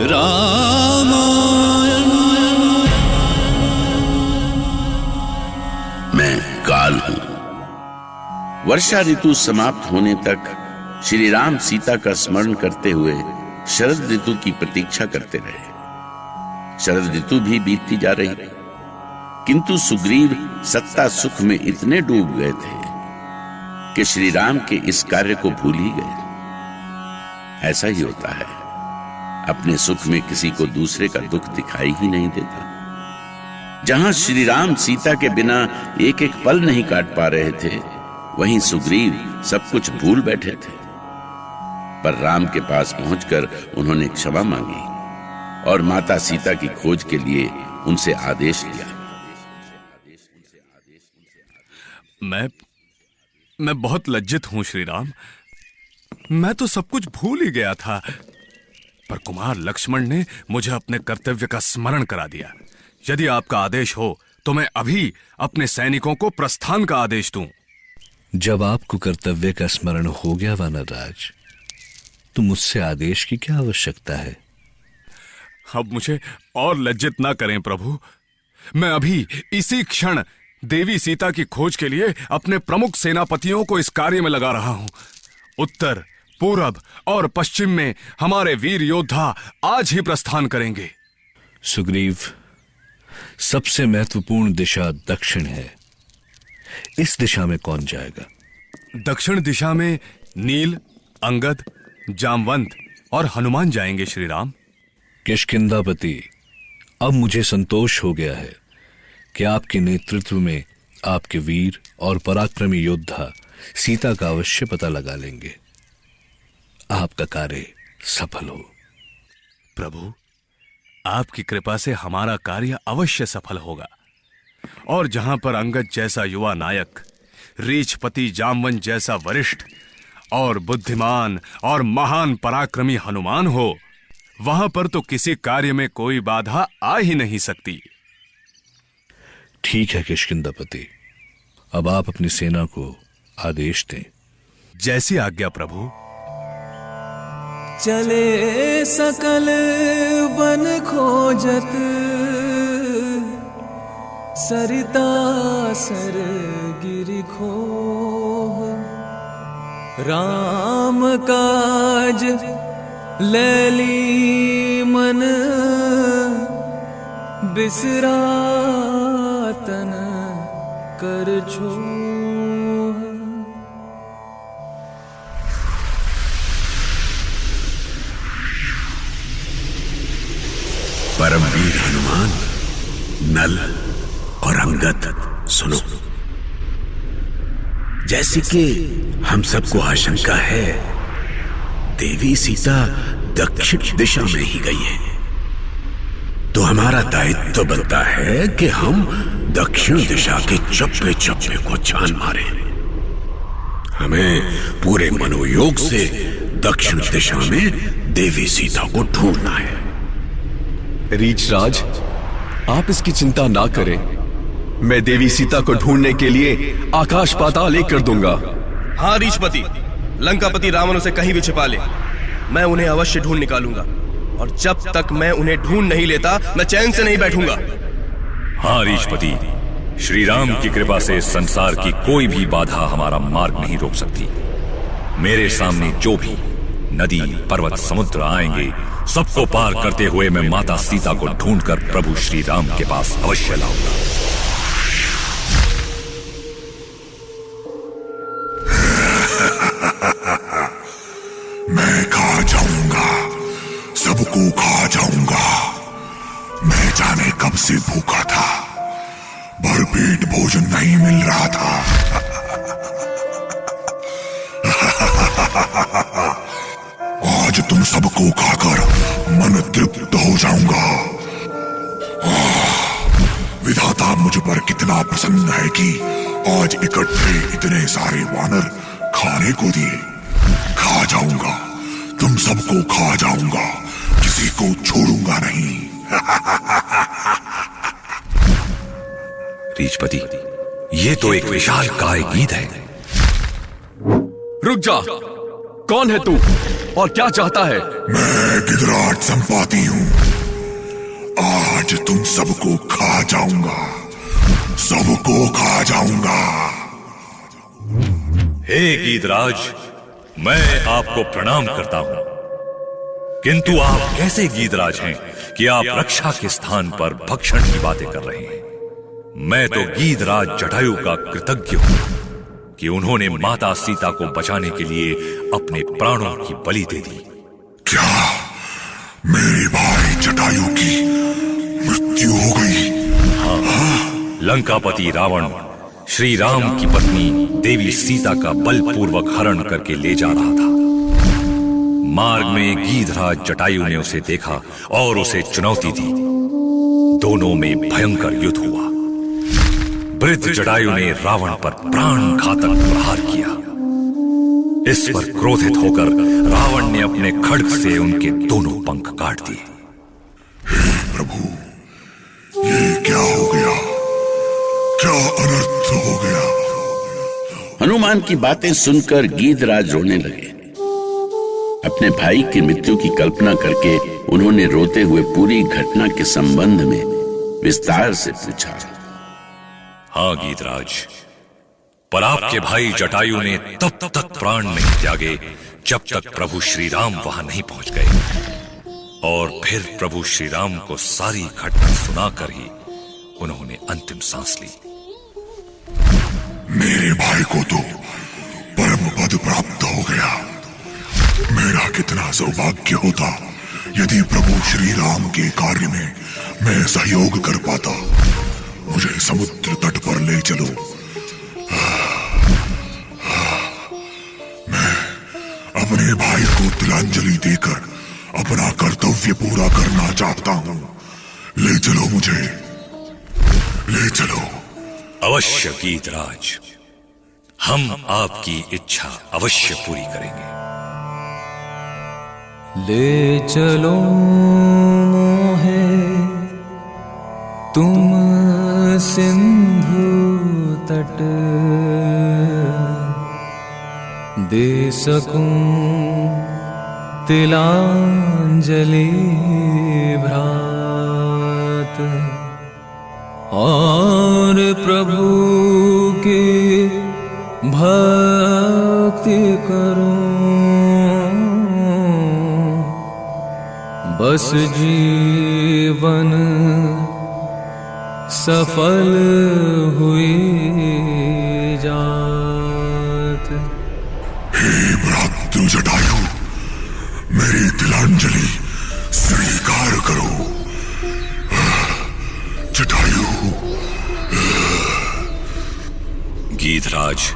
रामायण। मैं काल हूं। वर्षा ऋतु समाप्त होने तक श्री राम सीता का स्मरण करते हुए शरद ऋतु की प्रतीक्षा करते रहे। शरद ऋतु भी बीतती जा रही, किंतु सुग्रीव सत्ता सुख में इतने डूब गए थे कि श्री राम के इस कार्य को भूल ही गए। ऐसा ही होता है, अपने सुख में किसी को दूसरे का दुख दिखाई ही नहीं देता। जहां श्री राम सीता के बिना एक एक पल नहीं काट पा रहे थे, वहीं सुग्रीव सब कुछ भूल बैठे थे। पर राम के पास पहुंचकर उन्होंने क्षमा मांगी और माता सीता की खोज के लिए उनसे आदेश लिया। मैं बहुत लज्जित हूं श्री राम। मैं तो सब कुछ भूल ही गया था, पर कुमार लक्ष्मण ने मुझे अपने कर्तव्य का स्मरण करा दिया। यदि आपका आदेश हो तो मैं अभी अपने सैनिकों को प्रस्थान का आदेश दूं। जब आपको कर्तव्य का स्मरण हो गया वानरराज, तो मुझसे आदेश की क्या आवश्यकता है? अब मुझे और लज्जित ना करें प्रभु। मैं अभी इसी क्षण देवी सीता की खोज के लिए अपने प्रमुख सेनापतियों को इस कार्य में लगा रहा हूं। उत्तर, पूरब और पश्चिम में हमारे वीर योद्धा आज ही प्रस्थान करेंगे। सुग्रीव, सबसे महत्वपूर्ण दिशा दक्षिण है। इस दिशा में कौन जाएगा? दक्षिण दिशा में नील, अंगद, जामवंत और हनुमान जाएंगे श्री राम। किष्किंधापति, अब मुझे संतोष हो गया है कि आपके नेतृत्व में आपके वीर और पराक्रमी योद्धा सीता का अवश्य पता लगा लेंगे। आपका कार्य सफल हो। प्रभु, आपकी कृपा से हमारा कार्य अवश्य सफल होगा। और जहां पर अंगद जैसा युवा नायक, रीछपति जामवंत जैसा वरिष्ठ और बुद्धिमान और महान पराक्रमी हनुमान हो, वहां पर तो किसी कार्य में कोई बाधा आ ही नहीं सकती। ठीक है किष्किंधापति, अब आप अपनी सेना को आदेश दें। जैसी आज्ञा प्रभु। चले सकल बन खोजत, सरिता सर गिरि खोह। राम काज लैली मन, बिसरा तन कर छोह। परमवीर हनुमान, नल और अंगद, सुनो। जैसे कि हम सबको आशंका है, देवी सीता दक्षिण दिशा में ही गई है, तो हमारा दायित्व बनता है कि हम दक्षिण दिशा के चप्पे चप्पे को छान मारें। हमें पूरे मनोयोग से दक्षिण दिशा में देवी सीता को ढूंढना है। रीछराज, आप इसकी चिंता ना करें। मैं देवी सीता को ढूंढने के लिए आकाश पाताल एक कर दूंगा। हाँ रीछपति, लंकापति रावण उसे कहीं भी छिपा ले, मैं उन्हें अवश्य ढूंढ निकालूंगा। और जब तक मैं उन्हें ढूंढ नहीं लेता, मैं चैन से नहीं बैठूंगा। हाँ रीछपति, श्री राम की कृपा से संसार की कोई भी बाधा हमारा मार्ग नहीं रोक सकती। मेरे सामने जो भी नदी, पर्वत, समुद्र आएंगे, सबको पार करते हुए मैं माता सीता को ढूंढकर प्रभु श्री राम के पास अवश्य लाऊंगा। मैं खा जाऊंगा, सबको खा जाऊंगा। मैं जाने कब से भूखा था, भरपेट भोजन नहीं मिल रहा था। आज तुम सबको खाकर मन तृप्त हो जाऊंगा। विधाता मुझ पर कितना प्रसन्न है कि आज इकट्ठे इतने सारे वानर खाने को दिए। खा जाऊंगा, तुम सबको खा जाऊंगा, किसी को छोड़ूंगा नहीं। रीछपति, ये तो एक विशाल काय गीत है। रुक जा, कौन है तू और क्या चाहता है? मैं गिदराज संपाति हूँ। आज तुम सबको खा जाऊंगा, सबको खा जाऊंगा। हे गीधराज, मैं आपको प्रणाम करता हूं, किंतु आप कैसे गीधराज हैं कि आप रक्षा के स्थान पर भक्षण की बातें कर रहे हैं? मैं तो गीधराज जटायु का कृतज्ञ हूं कि उन्होंने माता सीता को बचाने के लिए अपने प्राणों की बलि दे दी। क्या मेरे भाई जटायु की मृत्यु हो गई? हाँ, लंकापति रावण श्री राम की पत्नी देवी सीता का बलपूर्वक हरण करके ले जा रहा था। मार्ग में गीधराज जटायु ने उसे देखा और उसे चुनौती दी। दोनों में भयंकर युद्ध हुआ। वृद्ध जटायु ने रावण पर प्राण घातक प्रहार किया। इस पर क्रोधित होकर रावण ने अपने खड्ग से उनके दोनों पंख काट दिए। हे प्रभु, ये क्या हो गया? क्या अनर्थ हो गया? हनुमान की बातें सुनकर गीधराज रोने लगे। अपने भाई की मृत्यु की कल्पना करके उन्होंने रोते हुए पूरी घटना के संबंध में विस्तार से पूछा। हाँ गीधराज, पर आपके भाई जटायु ने तब तक प्राण नहीं त्यागे जब तक प्रभु श्री राम वहां नहीं पहुंच गए। और फिर प्रभु श्री राम को सारी घटना सुनाकर ही उन्होंने अंतिम सांस ली। मेरे भाई को तो परम पद प्राप्त हो गया। मेरा कितना सौभाग्य होता यदि प्रभु श्री राम के कार्य में मैं सहयोग कर पाता। मुझे समुद्र तट पर ले चलो। मैं अपने भाई को तिलांजलि देकर अपना कर्तव्य पूरा करना चाहता हूँ। ले चलो मुझे, ले चलो। अवश्य गीधराज, हम आपकी इच्छा अवश्य पूरी करेंगे। ले चलो मोहे तुम सिंधु तट, दे सकूं तिलांजलि भ्रात, और प्रभु की भक्ति करूं। बस जीवन सफल हुई जात। हे भ्रातृ जटायु, मेरी तिलांजलि स्वीकार करो। जटायु। गीधराज,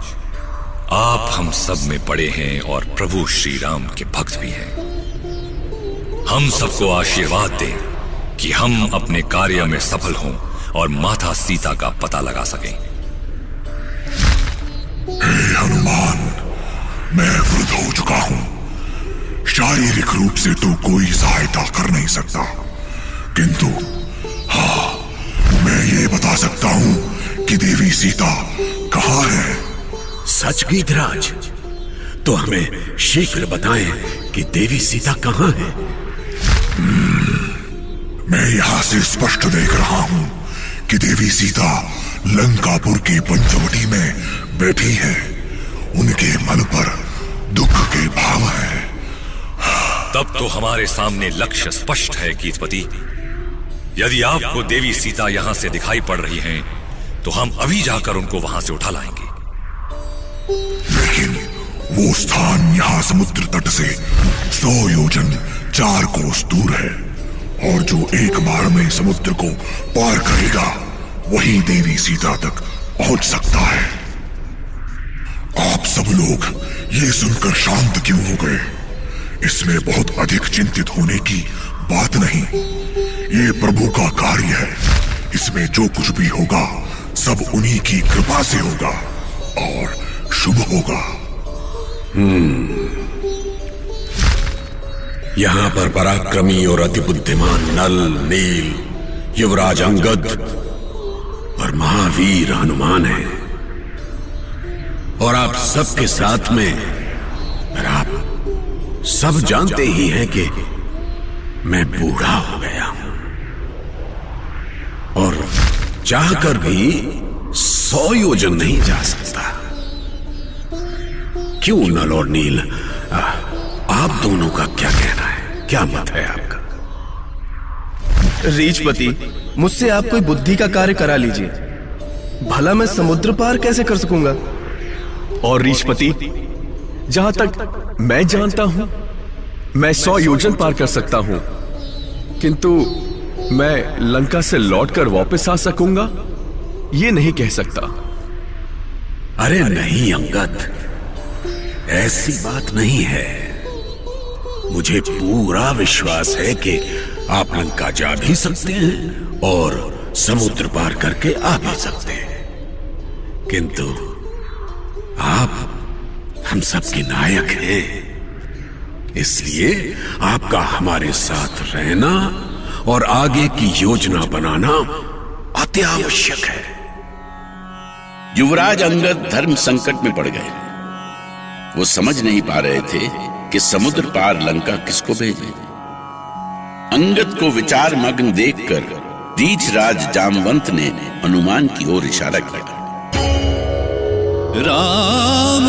आप हम सब में पड़े हैं और प्रभु श्री राम के भक्त भी हैं। हम सबको आशीर्वाद दें कि हम अपने कार्य में सफल हों और माता सीता का पता लगा सकें। हे हनुमान, मैं वृद्ध हो चुका हूं। शारीरिक रूप से तो कोई सहायता कर नहीं सकता, किंतु हाँ, मैं ये बता सकता हूं कि देवी सीता कहाँ है। सच गीधराज, तो हमें शीघ्र बताएं कि देवी सीता कहाँ है। मैं यहां से स्पष्ट देख रहा हूं कि देवी सीता लंकापुर की पंचवटी में बैठी है। उनके मन पर दुख के भाव है। तब तो हमारे सामने लक्ष्य स्पष्ट है गीधपति। यदि आपको देवी सीता यहां से दिखाई पड़ रही हैं, तो हम अभी जाकर उनको वहां से उठा लाएंगे। लेकिन वो स्थान यहाँ समुद्र तट से 100 योजन 4 कोस दूर है, और जो एक बार में समुद्र को पार करेगा वही देवी सीता तक पहुंच सकता है। आप सब लोग ये सुनकर शांत क्यों हो गए? इसमें बहुत अधिक चिंतित होने की बात नहीं। ये प्रभु का कार्य है। इसमें जो कुछ भी होगा सब उन्हीं की कृपा से होगा और शुभ होगा। यहाँ पर पराक्रमी और अति बुद्धिमान नल, नील, युवराज अंगद और महावीर हनुमान है, और आप सबके साथ में आप सब जानते ही हैं कि मैं बूढ़ा हो गया हूं और चाहकर भी 100 योजन नहीं जा सकता। क्यों नल और नील, आप दोनों का क्या कहना है? क्या मत है आपका? रीछपति, मुझसे आप कोई बुद्धि का कार्य करा लीजिए। भला मैं समुद्र पार कैसे कर सकूंगा? और रीछपति, जहां तक मैं जानता हूं, मैं 100 योजन पार कर सकता हूं, किंतु मैं लंका से लौटकर वापस आ सकूंगा, ये नहीं कह सकता। अरे नहीं अंगद, ऐसी बात नहीं है। मुझे पूरा विश्वास है कि आप लंका जा भी सकते हैं और समुद्र पार करके आ भी सकते हैं, किंतु आप हम सबके नायक हैं, इसलिए आपका हमारे साथ रहना और आगे की योजना बनाना अति आवश्यक है। युवराज अंगद धर्म संकट में पड़ गए। वो समझ नहीं पा रहे थे कि समुद्र पार लंका किसको भेजे। अंगद को विचार मग्न देखकर रीछराज जामवंत ने हनुमान की ओर इशारा किया। राम